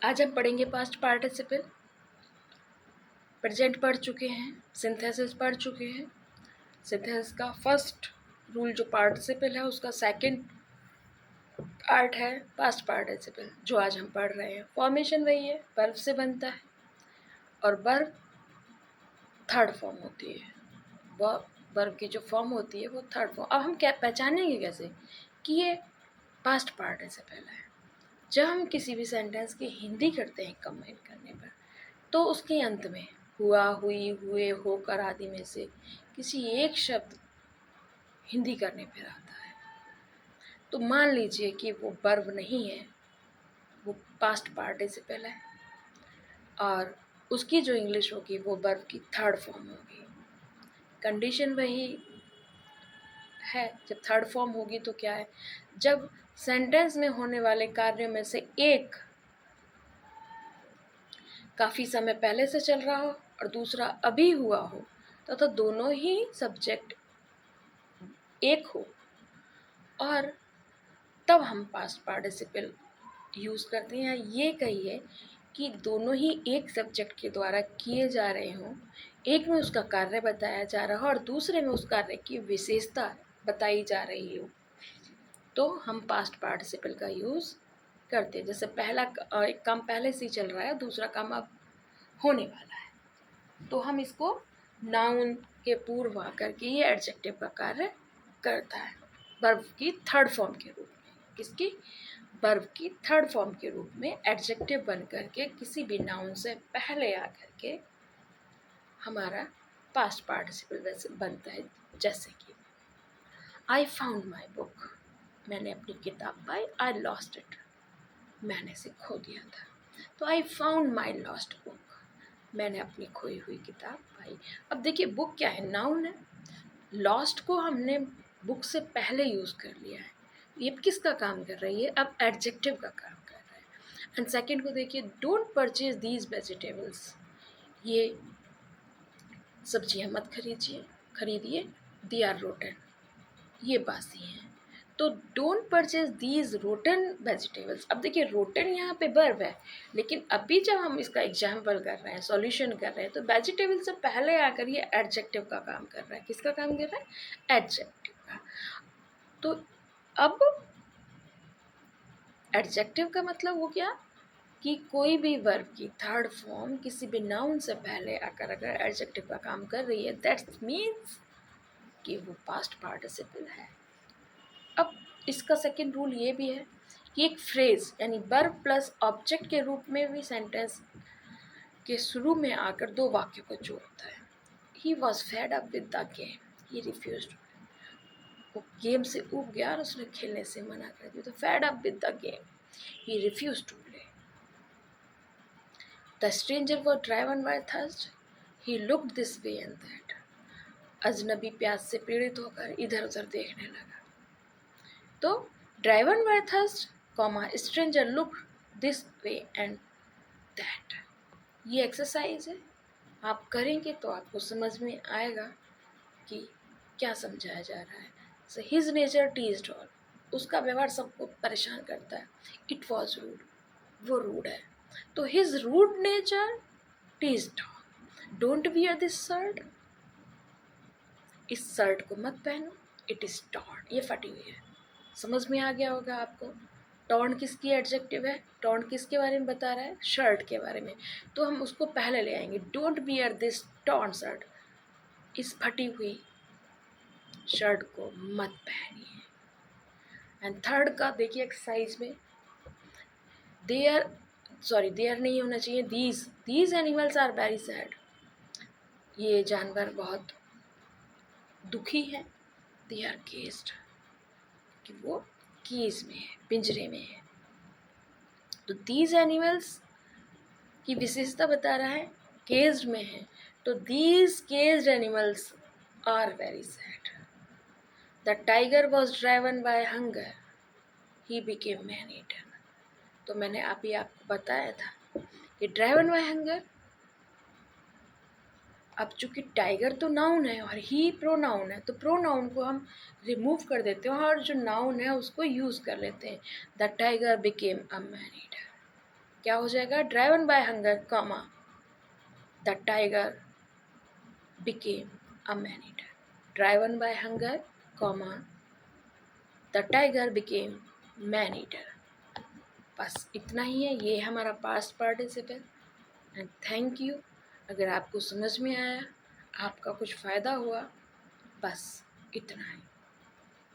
आज हम पढ़ेंगे पास्ट पार्टिसिपल। प्रेजेंट पढ़ चुके हैं, सिंथेसिस पढ़ चुके हैं। सिंथेसिस का फर्स्ट रूल जो पार्टिसिपल है उसका सेकंड पार्ट है पास्ट पार्टिसिपल, जो आज हम पढ़ रहे हैं। फॉर्मेशन वही है, वर्ब से बनता है और वर्ब थर्ड फॉर्म होती है। वर्ब की जो फॉर्म होती है वो थर्ड फॉर्म। अब हम क्या पहचानेंगे कैसे कि ये पास्ट पार्टिसिपल है? जब हम किसी भी सेंटेंस की हिंदी करते हैं कंबाइन करने पर, तो उसके अंत में हुआ, हुई, हुए, होकर आदि में से किसी एक शब्द हिंदी करने पर आता है। तो मान लीजिए कि वो वर्ब नहीं है, वो पास्ट पार्टिसिपल है और उसकी जो इंग्लिश होगी वो वर्ब की थर्ड फॉर्म होगी। कंडीशन वही है, जब थर्ड फॉर्म होगी तो क्या है, जब सेंटेंस में होने वाले कार्यों में से एक काफ़ी समय पहले से चल रहा हो और दूसरा अभी हुआ हो, तथा दोनों ही सब्जेक्ट एक हो, और तब हम पास्ट पार्टिसिपल यूज़ करते हैं। ये कहिए कि दोनों ही एक सब्जेक्ट के द्वारा किए जा रहे हों, एक में उसका कार्य बताया जा रहा हो और दूसरे में उस कार्य की विशेषता बताई जा रही हो, तो हम पास्ट पार्टिसिपल का यूज़ करते हैं। जैसे पहला एक काम पहले से ही चल रहा है, दूसरा काम अब होने वाला है, तो हम इसको नाउन के पूर्व आकर के ये एडजेक्टिव का कार्य करता है, वर्ब की थर्ड फॉर्म के रूप में। किसकी? वर्ब की थर्ड फॉर्म के रूप में एडजेक्टिव बन करके किसी भी नाउन से पहले आकर के हमारा पास्ट पार्टिसिपल वैसे बनता है। जैसे कि आई फाउंड माई बुक, मैंने अपनी किताब पाई। आई लॉस्ट इट, मैंने इसे खो दिया था। तो I found my lost book, मैंने अपनी खोई हुई किताब पाई। अब देखिए, बुक क्या है? नाउन है। लॉस्ट को हमने बुक से पहले यूज़ कर लिया है। ये किसका काम कर रही है? अब एडजेक्टिव का काम कर रहा है। एंड सेकंड को देखिए, डोंट परचेज दीज वेजिटेबल्स, ये सब्जियां मत खरीदिए। दे आर रोटन, ये बासी हैं। तो don't purchase these rotten vegetables. अब देखिए, रोटन यहाँ पे वर्ब है, लेकिन अभी जब हम इसका एग्जाम्पल कर रहे हैं, सॉल्यूशन कर रहे हैं, तो वेजिटेबल से पहले आकर ये एडजेक्टिव का काम कर रहा है। किसका काम कर रहा है? एडजेक्टिव का। तो अब एडजेक्टिव का मतलब हो गया कि कोई भी वर्ब की थर्ड फॉर्म किसी भी नाउन से पहले आकर अगर एडजेक्टिव का काम कर रही है, दैट्स मीन्स कि वो पास्ट पार्टिसिपल है। अब इसका सेकंड रूल ये भी है कि एक फ्रेज यानी वर्ब प्लस ऑब्जेक्ट के रूप में भी सेंटेंस के शुरू में आकर दो वाक्यों को जोड़ता है। He was fade up with the game, he refused, वो गेम से ऊब गया और उसने खेलने से मना कर दिया। तो fed up with the game, he refused to play. The stranger was driven by thirst, he looked this way and that, अजनबी प्यास से पीड़ित होकर इधर उधर देखने लगा। तो driven by thirst, stranger look this way and that, ये एक्सरसाइज है। आप करेंगे तो आपको समझ में आएगा कि क्या समझाया जा रहा है। So his nature teased all, उसका व्यवहार सबको परेशान करता है। इट वॉज रूड, वो रूड है। तो his rude nature teased all, don't wear this shirt, इस शर्ट को मत पहनो। इट इज टॉर्न, ये फटी हुई है। समझ में आ गया होगा आपको। टॉर्न किसकी एडजेक्टिव है? टॉर्न किसके बारे में बता रहा है? शर्ट के बारे में। तो हम उसको पहले ले आएंगे, don't wear this torn shirt, इस फटी हुई शर्ट को मत पहनिए। एंड थर्ड का देखिए एक्सरसाइज में, देयर नहीं होना चाहिए, these animals are very sad, ये जानवर बहुत दुखी है। दे आर केस्ड, कि वो केज में है, पिंजरे में है। तो दीज एनिमल्स की विशेषता बता रहा है, केज्ड में है। तो these caged animals are very sad. The tiger was driven by hunger, he became man eaten. तो मैंने अभी आपको बताया था कि ड्राइवन बाय हंगर, अब चूंकि टाइगर तो नाउन है और ही प्रोनाउन है, तो प्रोनाउन को हम रिमूव कर देते हैं और जो नाउन है उसको यूज़ कर लेते हैं। The tiger became a man eater, क्या हो जाएगा, driven by hunger comma the tiger became a man eater. Driven by hunger comma the tiger became man eater. बस इतना ही है, ये हमारा past participle. And thank you. अगर आपको समझ में आया, आपका कुछ फ़ायदा हुआ, बस इतना ही।